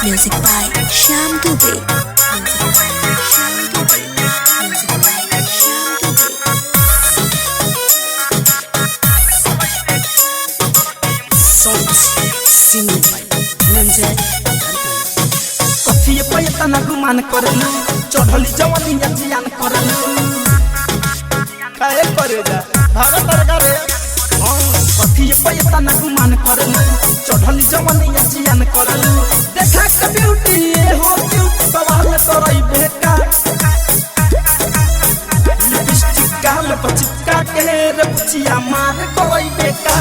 Music by Shyam Dubey. Music by Shyam Dubey. Music by Shyam Dubey. Songs singing by Nanjay. कथिए पैसा न गुमान करलू चढ़ली जवानिया जियान करलू काहे करे जा भागा तरगारे कथिए पैसा न गुमान करलू चढ़ली जवानिया जियान करलू देखा के ब्यूटी हो ब्यूटी बवाल तोरई बेका लिपस्टिक गाल पर चिपका के रे पुचिया मार करई बेका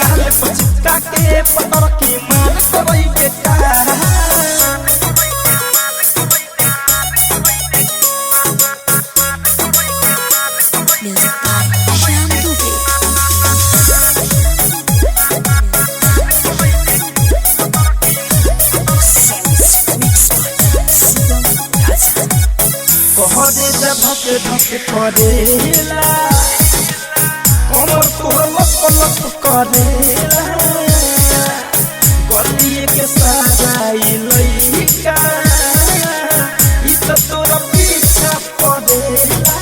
के पतर की मार करई बेटा Music by Shyam Dubey. Songs mixed by Shivam Raja. कहरे जब धक करेला कमर तोर लप करेला गलिए के सजाई लइका ई त तोर पीछा पड़ेला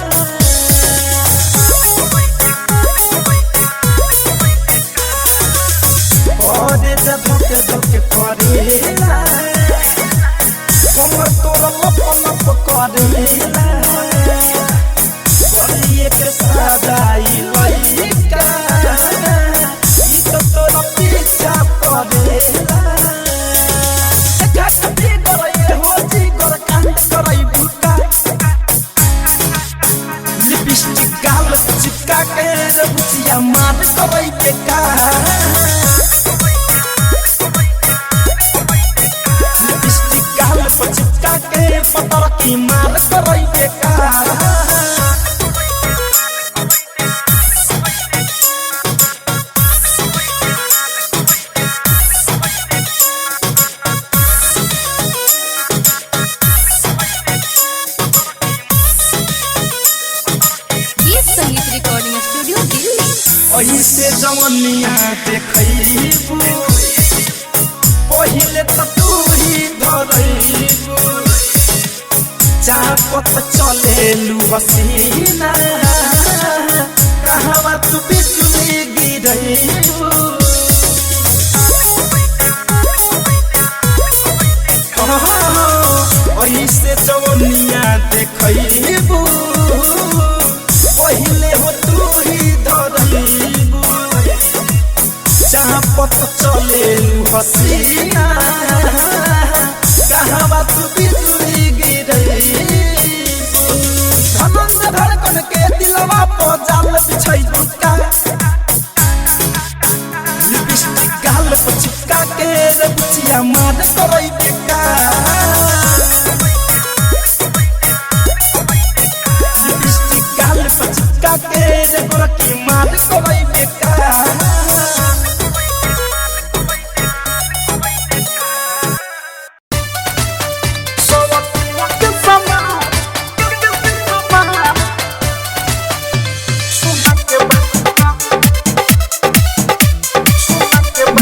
कहरे जब धक करेला कमर तोर लप करेला गलिए के सजाई लइका ई त तोर पीछा पड़ेला देखा कभी करई हो जी कर कांड करई बुका लिपस्टिक गाल चिपका के रे बुचिया मार करई बेका लिपस्टिक गाल पर चिपका के पतर की मार करई बेका संगीत रिकॉर्डिंग स्टूडियो दिल्ली। ऐसे जवनिया देखैबू पहिले त तू ही धरैबू चापत चलेलू हसीना कहवा तू बिजुली गिरैबू ऐसे जवनिया देखैबू पहिले हो तू ही धरैबू चापत चलेलू हसीना कहवा तू बिजुली गिरैबू धनंजय धड़कन के दिलवा पर जाल बिछै दुका लिपस्टिक गाल पर चिपका के रे बुचिया मार करई बेका लिपस्टिक गाल पर चिपका के रे गोरकी मार करई बेका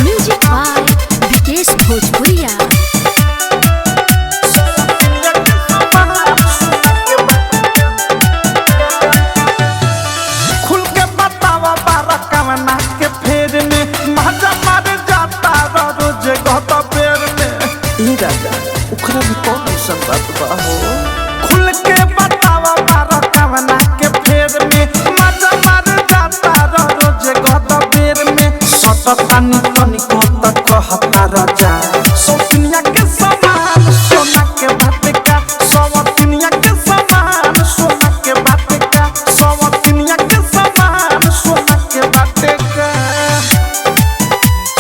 Music by Vikesh Bhojpuria. खुल के बतावा बारा कवना के फेर में मजा मार जाता रोज गहता पेड़ में ई राजा उखरा भी कौन ऐसा बात बा हो खुल के बतावा बारा कवना के फेर में मजा मार जाता रोज गहता पेड़ में सततानी तनी को तक कहता राजा सोनिया के समान सोना के बात का सोनिया के समान सोना के बात का सोनिया के समान सोना के बात का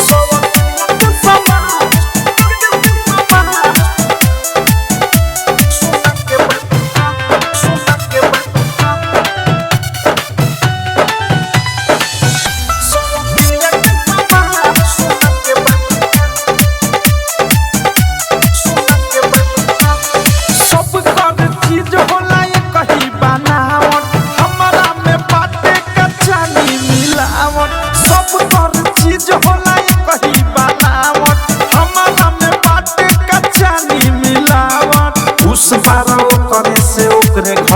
सोनिया के समान सोना के बात सोना के बात सोनिया के समान सोना के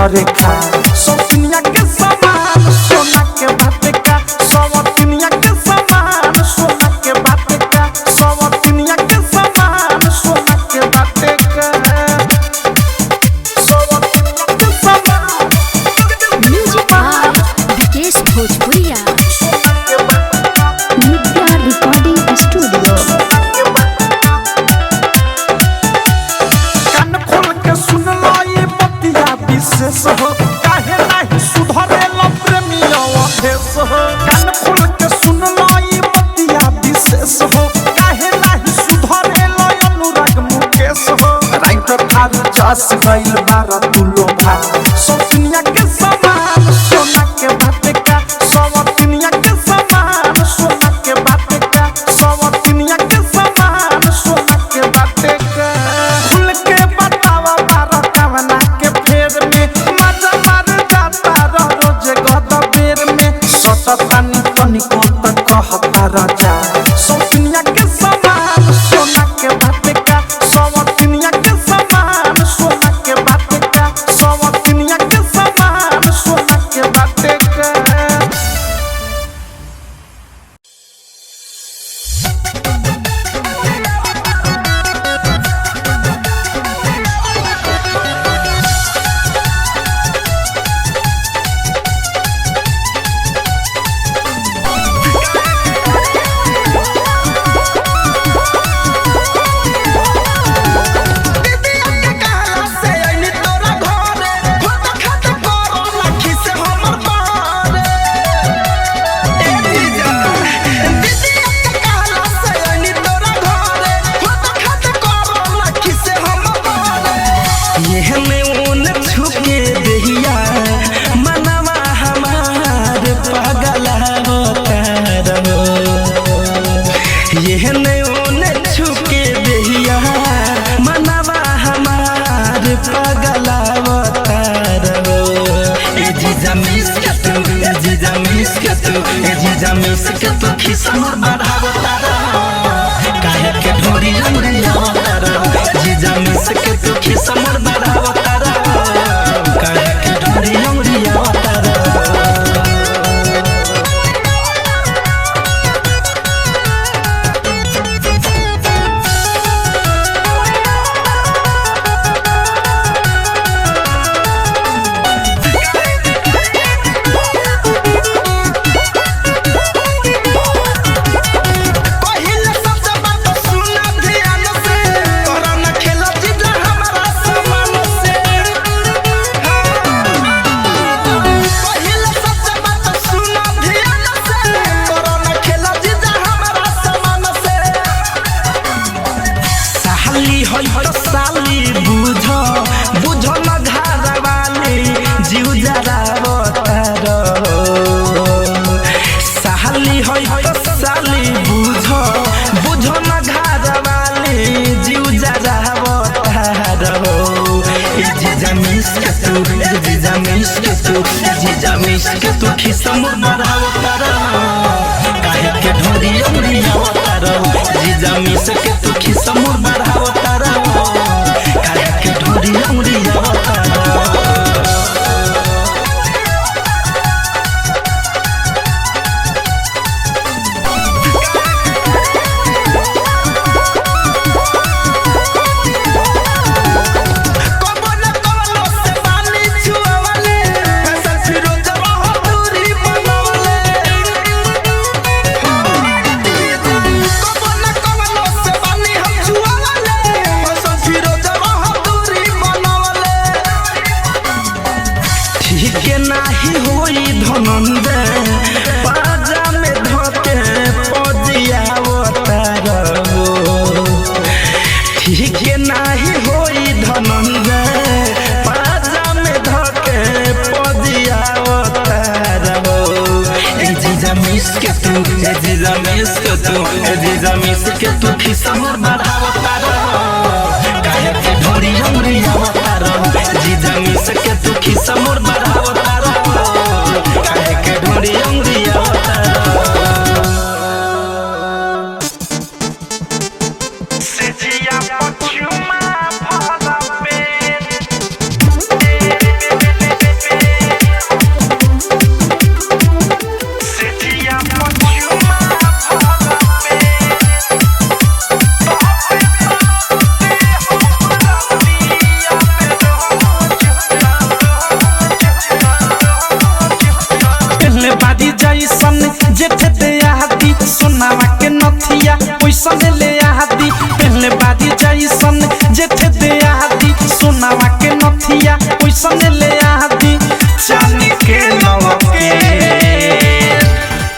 करे खा सोनिया के समान सोना के बात का सोनिया के समान सोना के बात का सोनिया के समान सोना के बात का सोनिया के समान म्यूजिक बाय विकेश भोजपुरिया नित्या रिकॉर्डिंग स्टूडियो कान खोल के सुन लो ये बतिया विशेष हो काहे नहीं सुधरे लो प्रेमिया अभेस हो कान खोल के सुन लो ये बतिया विशेष हो काहे नहीं सुधरे लो अनुराग मुकेश हो राइटर थार जास गइल बारा तुलो भा सोनिया के समान सोना के बात का सोनिया के समान सोना के बात का सोनिया के समान सोना के बात का खुल के बतावा बारा कवना के फेर में मजा मार जाता रोज गद बेर में सततानी तनिको तक कहता राजा सोनिया के समान सोना के बात का सोनिया के समान सोना के बात का सोनिया के समान सोना के बात का Se te llama para ver बारी जैसन जेठे दे आदि सोनावा के नथिया पैसन ले आदि पहले बारी जैसन जेठे दे आदि सोनावा के नथिया पैसन ले आदि चांदी के नवके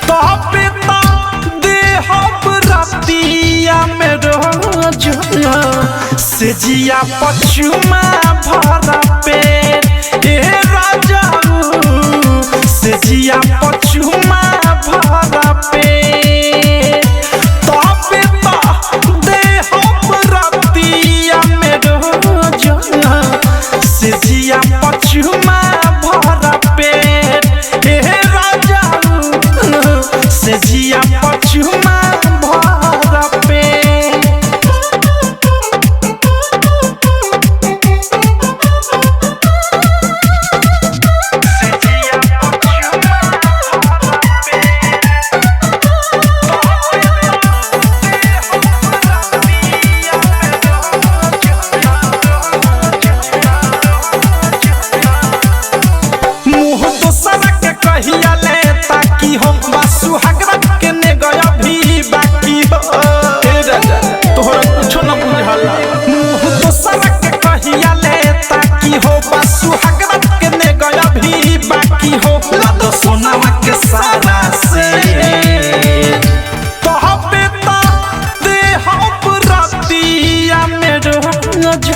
तो पिता दे हम रातिया में रोज से जिया पछुमा भरा पे ए राजा से जिया पछुमा भरा पे तो पिता दे हम रातिया में रोज से जिया पछुमा भरा पे ए राजा से जिया पछुमा भरा पे कहिया ले ताकि हम बासु हगरत के ने गया भी बाकी हो ए राजा तोहरा कुछो न बुझाला मुंह तो सरक के कहिया ले ताकि हो बासु हगरत के ने गया भी बाकी हो लादो सोनावा के सारा से तो बेटा दे हम रातिया में रोज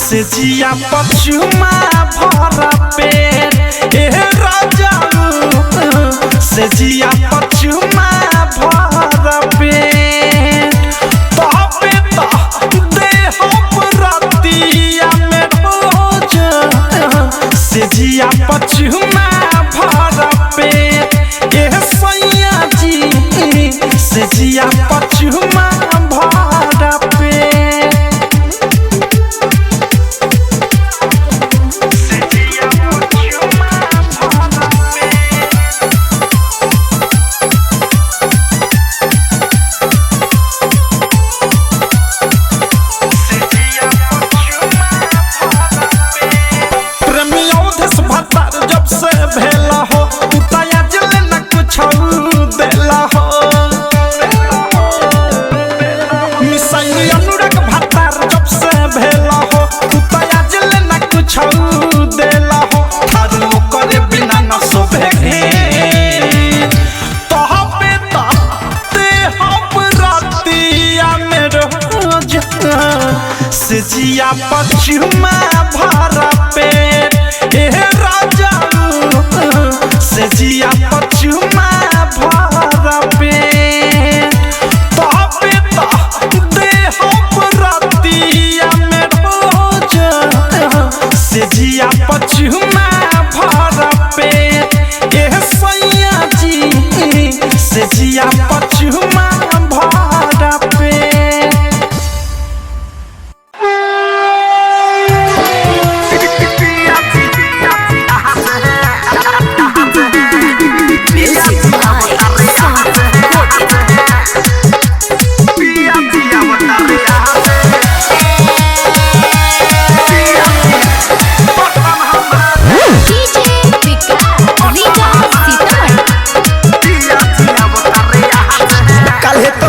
से जिया पछुमा भरा पे ए राजा से जिया पछुमा भरा पे तो बेटा दे हम रातिया में रोज से जिया पछुमा भरा पे ए सैया जी से जिया पछुमा भरा पे भेला हो उताया जल न कुछ देला हो मिसाइल अनुराग भतार जब से भेला हो उताया जल न कुछ देला हो थारू करे बिना न सोभे घे तो बेटा ते हम रातिया में रोज से जिया पछुमा भरा पे ए राजा से जिया पछुमा भरा पे तो बेटा दे हम रातिया में रोज से जिया पछुमा भरा पे ए सैया जी से जिया पछुमा भरा पे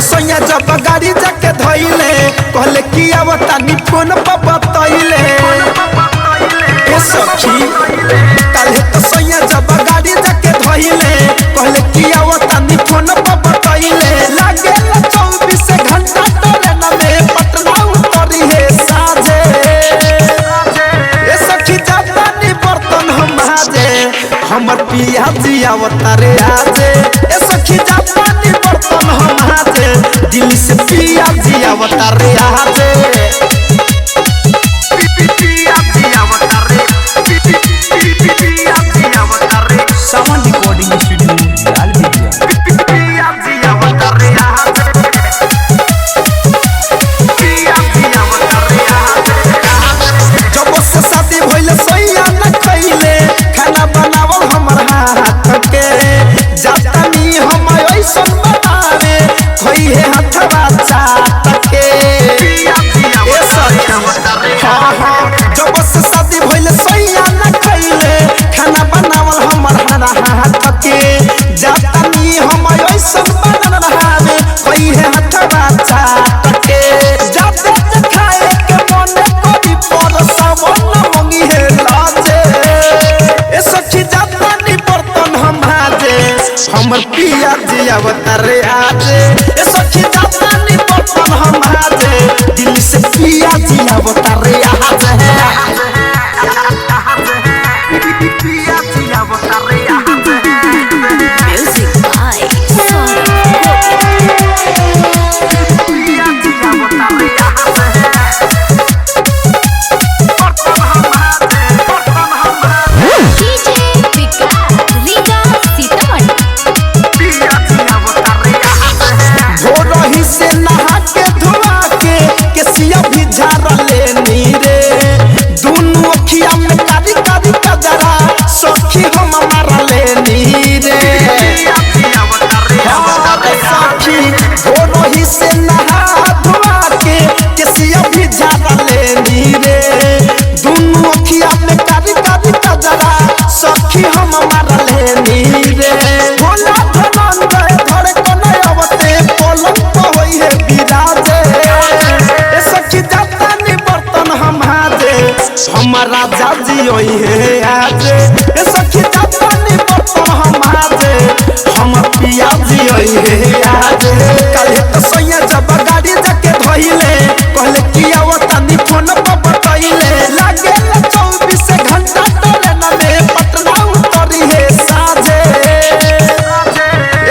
सोया जब गाड़ी जाके धइले कहले कि आवता नी फोन पर बतइले ए सखी काले तो सोया जब गाड़ी जाके धइले कहले कि आवता नी फोन पर बतइले लागे 24 घंटा ट्रेन में पटना उतरी है साजे ए सखी जाता नी बर्तन हम हाजे हमर पिया जी आवता रे आजे ए सखी जाता नी बर्तन हम हाजे दिल से पिया जी आवता रे आजे पिया जी आवता रे सावन रिकॉर्डिंग स्टूडियो लाल बिटिया पिया जी आवता रे आजे पिया जी आवता रे आजे जब से शादी भइले सैया न कइले खाना बनावल हमर हाथ के जाता नी हम ऐसन बतावे खोई है हथवा चाट के ए जातानी हम ऐसन बनन रहावे कोई है हथवा चाटके जाते खाए के मन कोई पर सावन मंगी है लाजे ए सखी जातानी बर्तन हम हाजे हमर पिया जी अवतारे आजे ए सखी जातानी बर्तन हम हाजे दिल से पिया जी अवतारे आजे पिया जी अवतारे आजे Music by Saurabh DJ Vikas Riga Sitamarhi भोरही से नहा के धुआ के केसिया भी झाड़ लेनी रे दोनों अखिया में कारी कारी कजरा सखी हम मार लेनी रे सखी भोरही से नहा धुआ के केसिया भी झाड़ लेनी रे दोनों अखिया में कारी कारी कजरा सखी हम मार लेनी रे भोला धनंजय धरे कने अवते पलंग पर होई है बिराजे ए सखी जातानी बर्तन हम हाजे हमारा जाजी होई है आजे ए सखी जातानी बर्तन हम हाजे हम पिया जी होई है आजे काले तो सैया जब गाड़ी जाके धइले कहले कि आवतानी फोन पर बतइले लागे 24 घंटा ट्रेन में पटना उतरी है साजे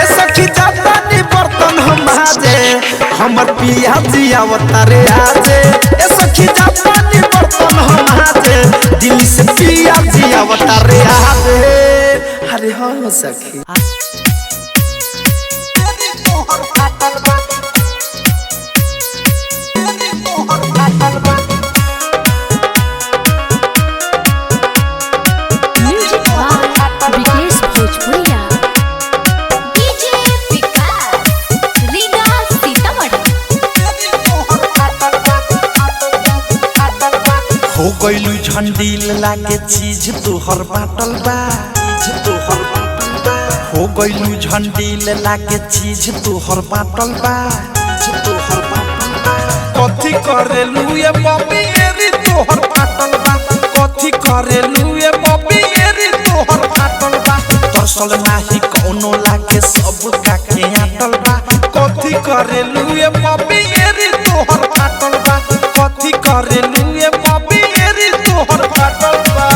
ए सखी जातानी बर्तन हम हाजे हमर पिया जी अवतारे आजे ए सखी जातानी बर्तन हम हाजे दिल से पिया जी अवतारे आजे अरे हाँ सखी Music by Vikesh Bhojpuria DJ Vikas Riga Sitamarhi हो गइलू झंडील लागे चीज तोहर बाटल बा हो गइलू झंडील लागे चीज तोहर बाटल बा कथी करेलू ये बॉबी एरी तोहर बाटल बा कथी करेलू ये बॉबी एरी तोहर बाटल बा तरसल नाही कोनो लागे सब काके आटल बा कथी करेलू ये बॉबी एरी तोहर बाटल बा कथी करेलू ये बॉबी एरी तोहर बाटल बा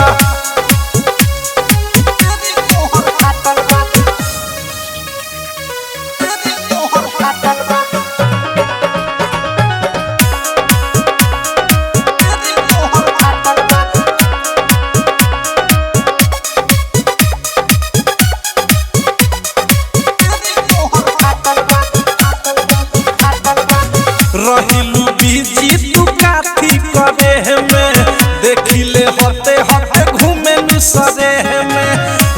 रहिलू बीजी तू काथी करे में देखिले होते होते घूमे नु सरे में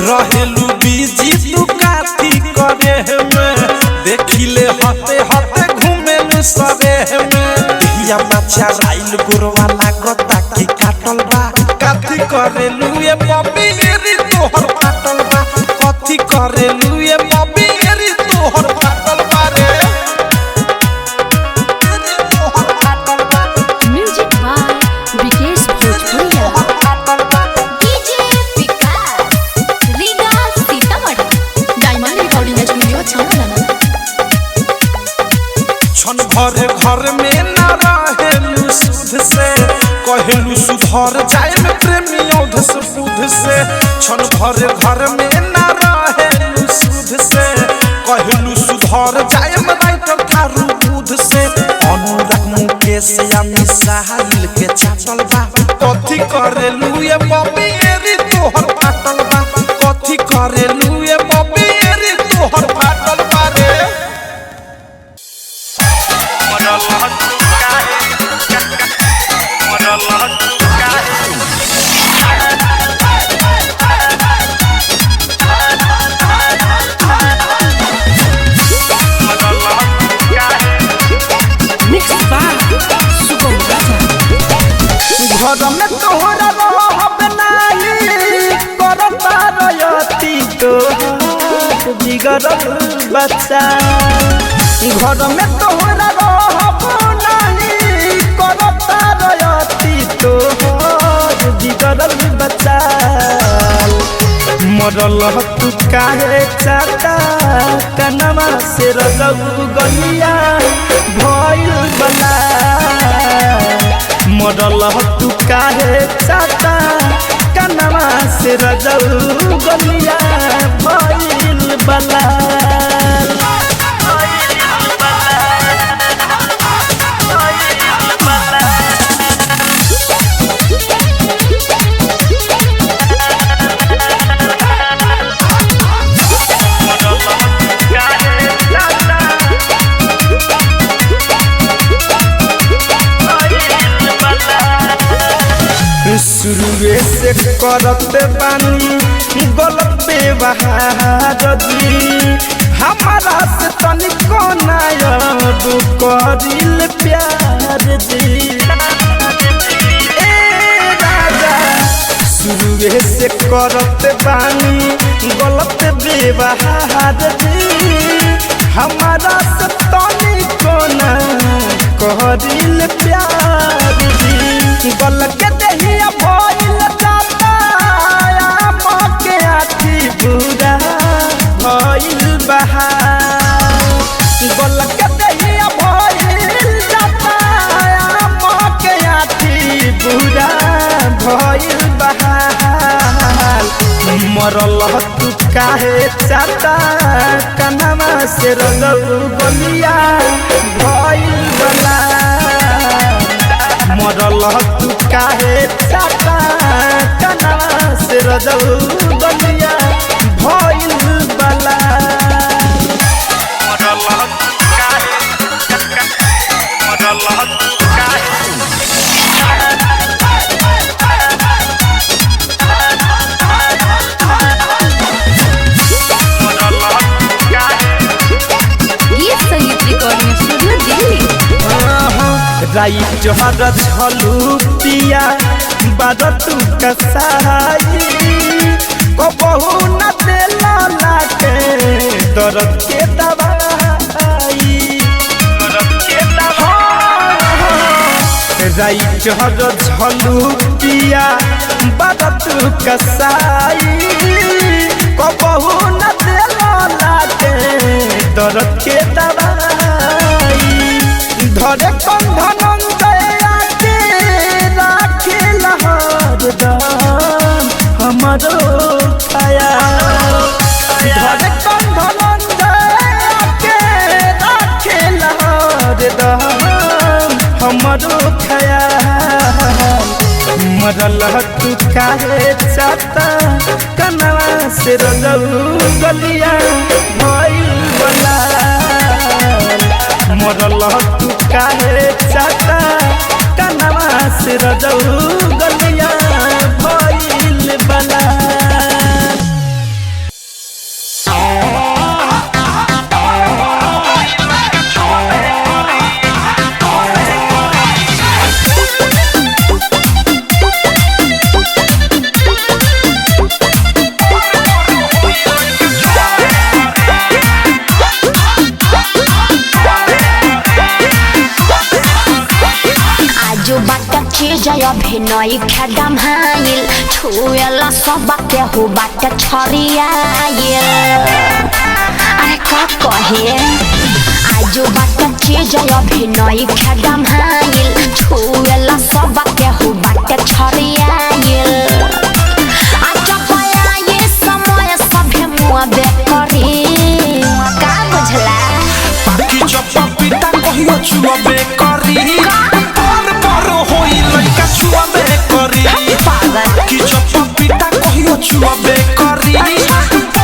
रहिलू बीजी तू काथी करे में देखिले होते होते घूमे नु सरे में दिया बच्चा राइल गुरवा लागता की काटल बा काथी करेलू ये बॉबी एरी तोहर फाटल बा कथी करेलू ये बॉबी एरी तोहर फाटल बा रे Music by Vikesh Bhojpuria DJ Vikas Riga Sitamarhi Diamond Recording Studio Chhapana छन भर घर में न रहेलू सुध से कहलू सुधर जाए में प्रेमी औध से बुध से छन भर घर में न रहेलू सुध से कहलू सुधर जाए में राइटर थारू बुध से अनुराग मुकेश या मिसाइल के चाटल बा कथी करेलू ये बॉबी एरी तोहर फाटल बा कथी करेलू ये बॉबी एरी तोहर फाटल बा रे बिगड़ल बच्चा घर में तोहरा रहब नहीं करता रयती तोहर बिगड़ल बच्चा मरल तू काहे चाहता कनमा से रजऊ गलिया भइल बला मरल तू काहे चाहता कनमा से रजऊ गलिया भइल बला शुरुए से करते बानी गलत व्यवहार जी हमारा से तनिको नायब करिल प्यार जी राजा शुरुए से करते बानी गलत व्यवहार जी हमारा से तनिको ना करिल प्यार जी गल के दहिया भइल जाता मके आखी बुरा भइल बहार गल के दहिया भइल जाता मके आखी बुरा भइल बहार मरल तू काहे चाहता कनमा से रजऊ गलिया भइल बला मरल तू काहे चाहता कनमा से रजऊ गलिया भइल बला मरल तू काहे राइट हर झलू पिया बारतू कसाई कबहू न देला लाके दर्द के दवाई राइट हर झलू पिया बारतू कसाई कबहू न देला लाके दर्द के दवाई धरे कंधन के राखे लहर दाम हमारो छाया धरे कंधन के राखे लहर दाम हमारो छाया मरल तू काहे चाहता कनवा से रजऊ गलिया भइल बला मरल तू काहे चाहता कनवा से रजऊ गलिया भइल बला अभिनय खेदम हाइल छुएला सब के हो बाट छरियाइल अरे का कहे आजो बाट चीज अभिनय खेदम हाइल छुएला सब के हो बाट छरियाइल अच्छा पाया ये समय सभे मुआ बेकरी का बुझला बाकी चप्पा पिता कहियो छुआ बेकरी होई लइका छुआ बेकरी कि चप्पा पिता कहियो छुआ बेकरी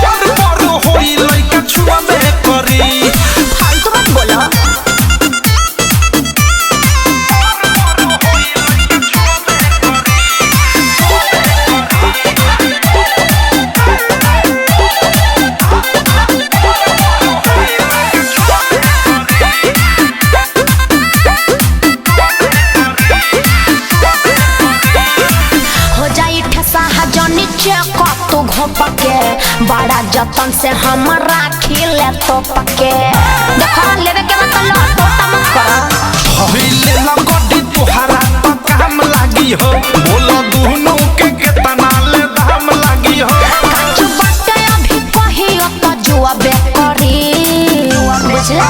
पर होई लइका छुआ बेकरी फालतू मत बोलो जतन से हम राखिले तो पके देखो लेवे के मतलब टोटा मत करो हहिले लगड़ी तोहरा तो काम लागी हो बोलो दुनु के केतना ले दाम लागी हो काचू बाटे अभी कहियो तो जुआ बेकरी बुझला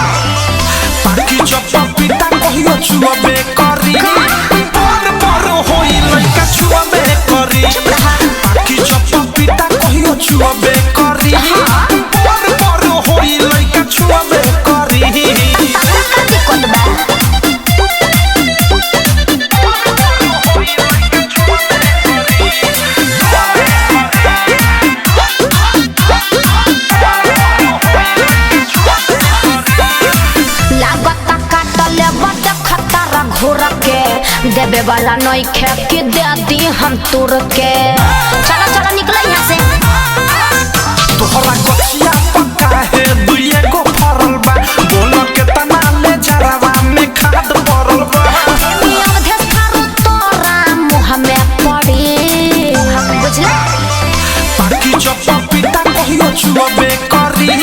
पाकी चप्पा पिटा कहियो छुआ बेकरी पर होई लइका छुआ बेकरी पाकी चप्पा पिटा कहियो छुआ बेकरी पर होई लइका छुआ बेकरी काची कोत बा देवे वाला नई खे के दे दी हम तुर के चलो चलो निकलो यहाँ से तोहरा गछिया पक्का है दुइए को फरल बा बोलो केतना ले जरावा में खाद पड़ल बा अब धस थारू तोरा मुँह में पड़ी बुझला पाकी चप्पा पिटा कहियो छुआ बेकरी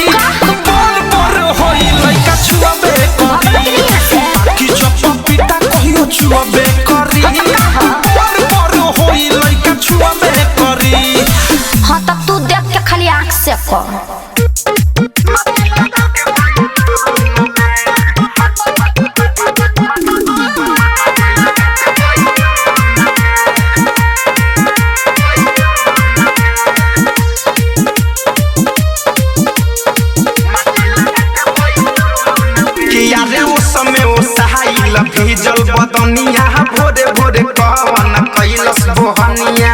पर होई लइका छुआ बेकरी पाकी चप्पा पिटा कहियो छुआ बेकरी पर होई लइका छुआ बेकरी हाँ तब तू देख के खाली आँख से कर भीजल बदनिया भोरे भोरे कवन कैलस बोहनिया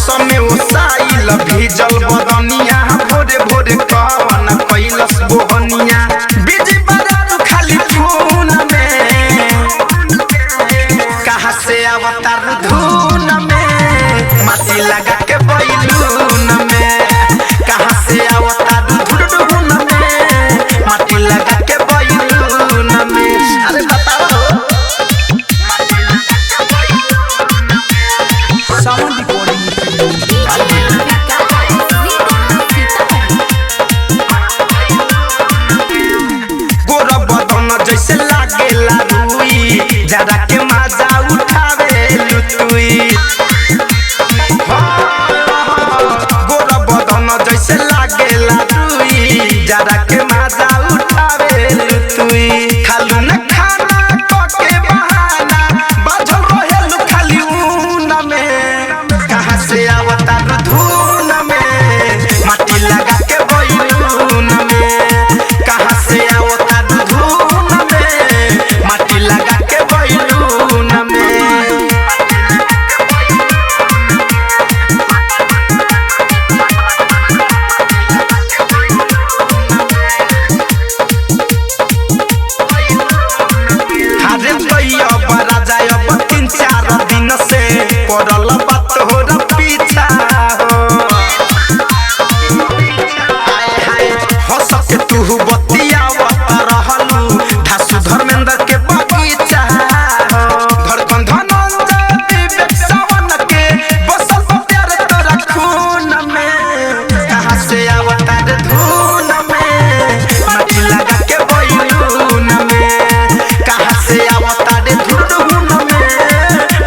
समय ओसाइल भीजल बदनिया भोरे भोरे कवन कैलस बोहनिया बिजी बरात खाली फोन में कहाँ से अवतार धुन में माटी लगा के बैलून में कहाँ से अवतार धुन में माटी लगा के बैलून में अरे बताओ साउंड रिकॉर्डिंग गोरा बदन जैसे लागेला रुई जरा के मजा उठावे लुतुई गोरा बदन जैसे लागेला रुई जरा के मजा उठावे लुतुई खालू न खाना के बहाना बाझल रहेलु खाली ऊन में कहाँ से अवतार धुन में माटी लगा के बैलून में कहाँ से अवतार धुन में माटी लगा के बैलून में हरे भैया बड़ा जाय अब 3-4 दिन से पड़ल बात हो र पीछा हो हाय हाय हंस के तू बतियावत रहलू धासु धर्मेंद्र के बगीचा हो धड़कन धनंजय विवेक सावन के बसल प्यार तोरा खून में कहाँ से अवतार धुन में माटी लगा के बैलून में कहाँ से अवतार धुन में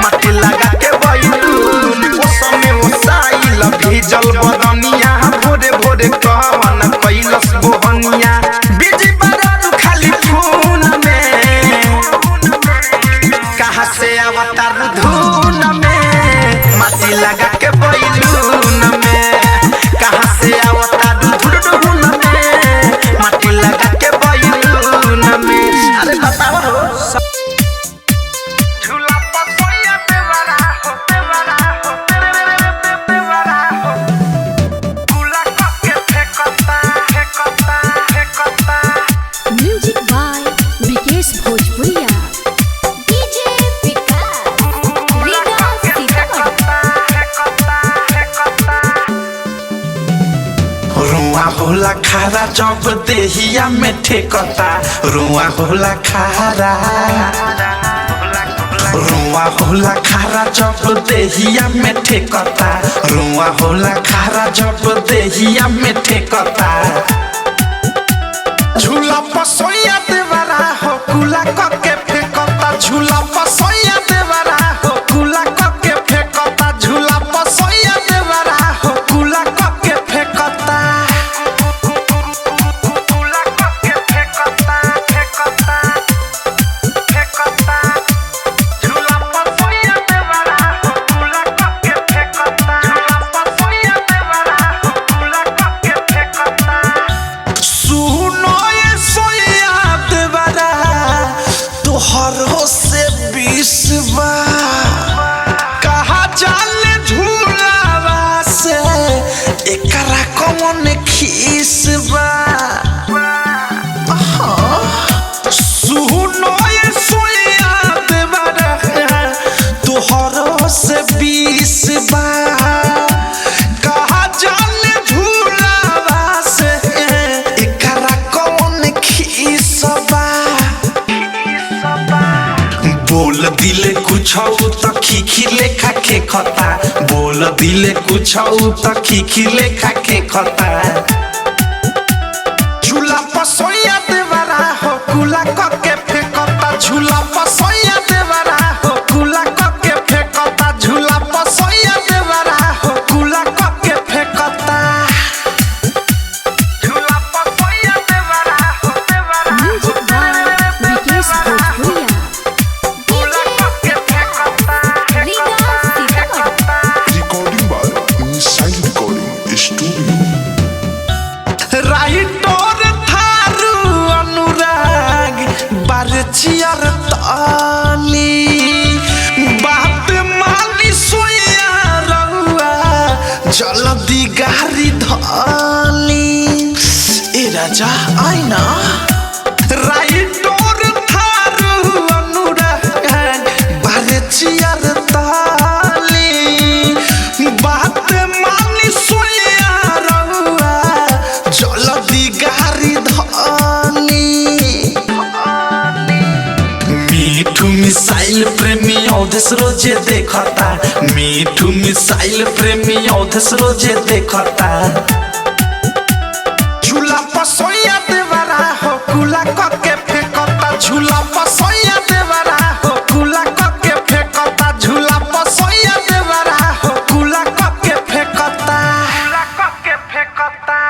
माटी लगा के बैलून ओ समय ओसाइल भीजल बदनिया भोरे भोरे कवन कैलस बोहनिया बिजी बरात खाली फोन में कहाँ से अवतार धुन में माटी लगा के बैलून में कहाँ से अवतार धुन में माटी लगा के बैलून में अरे बताओ झूला पर सोया बेवरा हो गुला के फेंकता म्यूजिक बाय विकेश भोजपुरिया डीजे विकास रीगा सीतामढ़ी रुआ होला खारा जब देहिया में ठेकता रुआ होला खारा रुआ होला खारा जब देहिया में ठेकता रुआ होला खारा जब देहिया में ठेकता झूला पसोया देवरा हो कुला करके फेंकता झूला पसोया देवरा हो कुला करके फेंकता झूला पसोया देवरा हो कुला करके फेंकता कुला करके फेंकता फेंकता फेंकता झूला पसोया देवरा हो कुला करके फेंकता झूला पसोया देवरा हो कुला करके फेंकता सुनो ये सोया देवरा तोहरो से 20 कहा जाले झूलावा से एकरा कौन खीसबा सुनो ये सोया देवरा तोहरो से 20 कहा जाले झूलावा से एकरा कौन खीसबा बोल दिले कुछ त खिखी लेखा के खता बोल दिले कुछ त खिखी लेखा के खता झूला पसोया देवरा हो कुला करके फेंकता झूला पसोया देवरा हो कुला करके फेंकता झूला पसोया देवरा हो कुला करके फेंकता झूला पसोया देवरा हो देवरा म्यूजिक बाय विकेश भोजपुरिया Recording by Inside Recording Studio. Writer Tharu Anurag बारचियर ताली बात मानी सोया रहुआ जल्दी गाड़ी धाली ए राजा आईना राइटर थारू अनुराग बारचियर ताली बात मानी सोया रहुआ जल्दी गाड़ी धानी मीठू मिसाइल प्रेमी औधस रोजे देखता मीठू मिसाइल प्रेमी औधस रोजे देखता झूला पसोया देवरा हो कुला करके फेंकता झूला पसोया देवरा हो कुला करके फेंकता झूला पसोया देवरा हो कुला करके फेंकता कुला करके फेंकता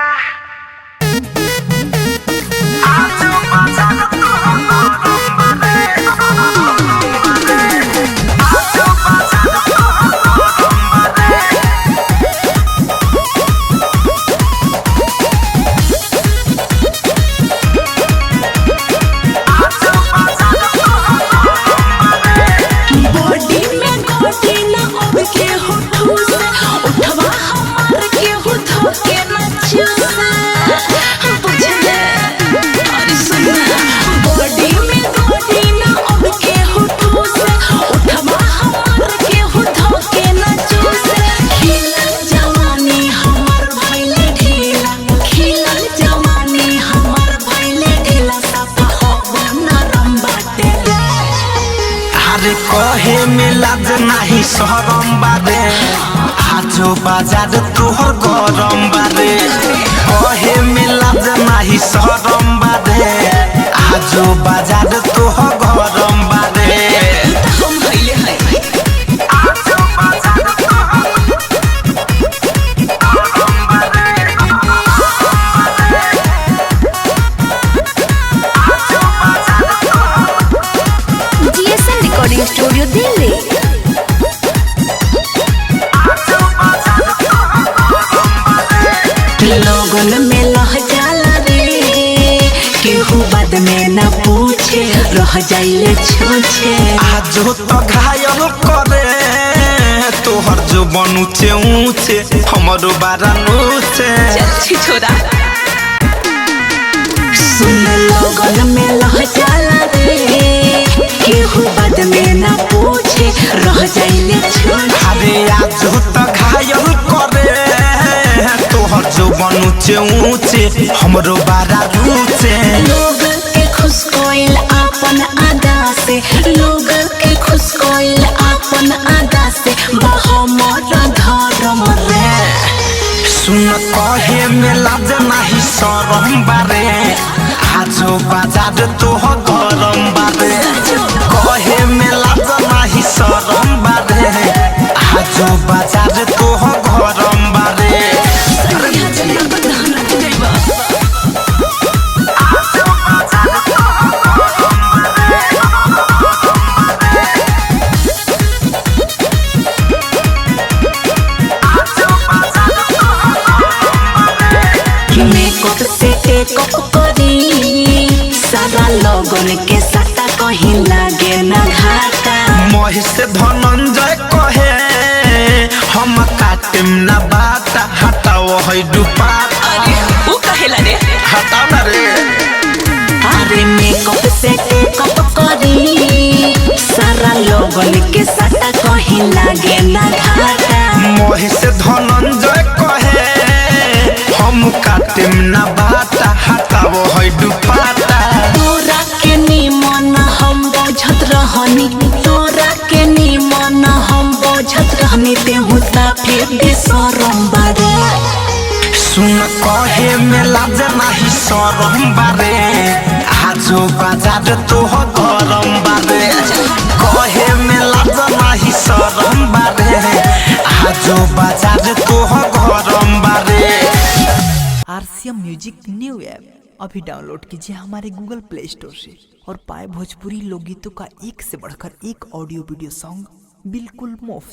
बॉडी में गोटी ना अब के हो ठूस उठवा हमार के हो धोके ना चूस बुझले अरे सुन बॉडी में गोटी ना अब के हो ठूस उठवा हमार के हो धोके ना चूस खिलल जवानी हमार भइले ढीला खिलल जवानी हमार भइले ढीला सफा हो नरम बाटे अरे कहे में लाज नाही शरम बारे आजो बाजार तोहर गरम बारे कहे में लाज नाही शरम बारे आजो बाजार तोहर गरम बारे हम भइले है आजो बाजार जीएसएन रिकॉर्डिंग स्टूडियो दिल्ली लोगन में लह जाला रे केहू बाद में न पूछे रह जाइले छूछे आजो तो घायल करे तोहर जो बनूचे ऊंचे हमरो बारा नूचे चल छोरा सुन लोगन में लह जाला रे केहू बाद में न पूछे रह जाइले छूछे अरे आजो तो घायल करे तोहर जो बनूचे ऊंचे हमरो बारा रूचे लोग के खुश कोइल अपन अदा से लोग के खुश कोइल अपन आदा से बहमर धर्म रे। सुन कहे में लाज नाही शरम बारे आजो बाजार तो गरम बारे कहे में लाज नाही शरम बारे आजो बाजार तो गरम बारे मेकअप से टेकअप करी सारा लोगन के सट्टा कहीं लागे न घाटा। महिष धनंजय कहे हम काटिम ना बाटा हटाओ है दुपाटा वो कहेला रे हटाओ ना रे। अरे मेकअप से टेकअप करी सारा लोगन के सट्टा कहीं लागे न घाटा। महिष धनंजय कहे हम काटिम ना बाटा हटाओ है दुपाटा। तोरा के निमन हम बोझत रहनी तोरा के निमन हम बोझत रहनी तेहू साफे बेशरम बारे। सुन कहे में लाज नाही शरम बारे आजो बाजार तो गरम बारे कहे में लाज नाही शरम बारे आजो बाजार तो गरम बारे। RCM म्यूजिक न्यू ऐप अभी डाउनलोड कीजिए हमारे गूगल प्ले स्टोर से और पाए भोजपुरी लोकगीतों का एक से बढ़कर एक ऑडियो वीडियो सॉन्ग बिल्कुल मुफ्त।